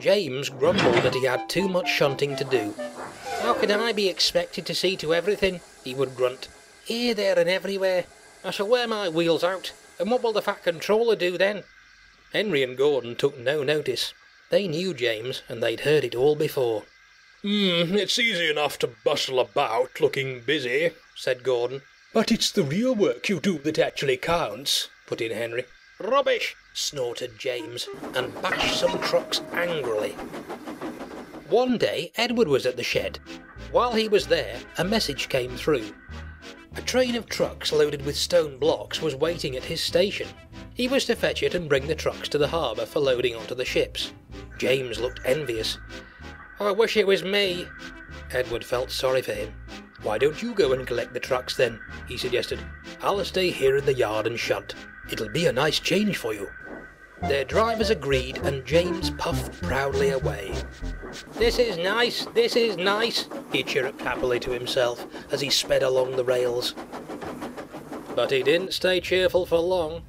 James grumbled that he had too much shunting to do. "How can I be expected to see to everything?" he would grunt. "Here, there and everywhere. I shall wear my wheels out, and what will the Fat Controller do then?" Henry and Gordon took no notice. They knew James, and they'd heard it all before. It's easy enough to bustle about looking busy," said Gordon. "But it's the real work you do that actually counts," put in Henry. "Rubbish!" snorted James, and bashed some trucks angrily. One day Edward was at the shed. While he was there, a message came through. A train of trucks loaded with stone blocks was waiting at his station. He was to fetch it and bring the trucks to the harbour for loading onto the ships. James looked envious. "I wish it was me." Edward felt sorry for him. "Why don't you go and collect the trucks then?" he suggested. "I'll stay here in the yard and shunt. It'll be a nice change for you." Their drivers agreed, and James puffed proudly away. "This is nice, this is nice," he chirruped happily to himself as he sped along the rails. But he didn't stay cheerful for long.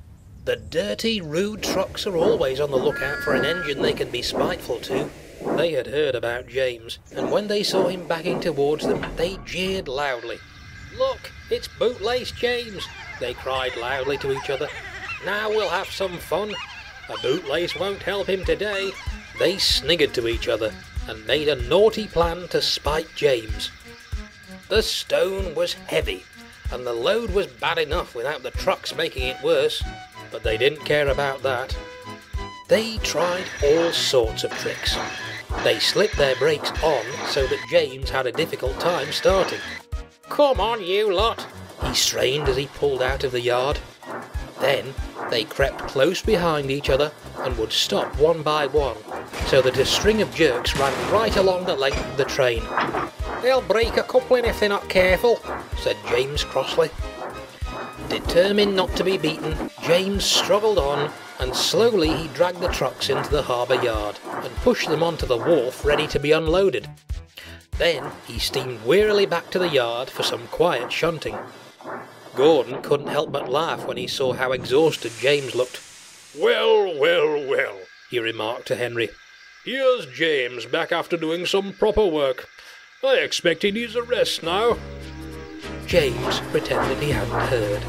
The dirty, rude trucks are always on the lookout for an engine they can be spiteful to. They had heard about James, and when they saw him backing towards them, they jeered loudly. "Look, it's Bootlace James," they cried loudly to each other. "Now we'll have some fun. A bootlace won't help him today." They sniggered to each other and made a naughty plan to spite James. The stone was heavy, and the load was bad enough without the trucks making it worse, but they didn't care about that. They tried all sorts of tricks. They slipped their brakes on so that James had a difficult time starting. "Come on, you lot," he strained as he pulled out of the yard. Then they crept close behind each other and would stop one by one, so that a string of jerks ran right along the length of the train. "They'll break a coupling if they're not careful," said James crossly. Determined not to be beaten, James struggled on, and slowly he dragged the trucks into the harbour yard and pushed them onto the wharf ready to be unloaded. Then he steamed wearily back to the yard for some quiet shunting. Gordon couldn't help but laugh when he saw how exhausted James looked. Well, well, well," he remarked to Henry. "Here's James back after doing some proper work. I expect he needs a rest now." James pretended he hadn't heard.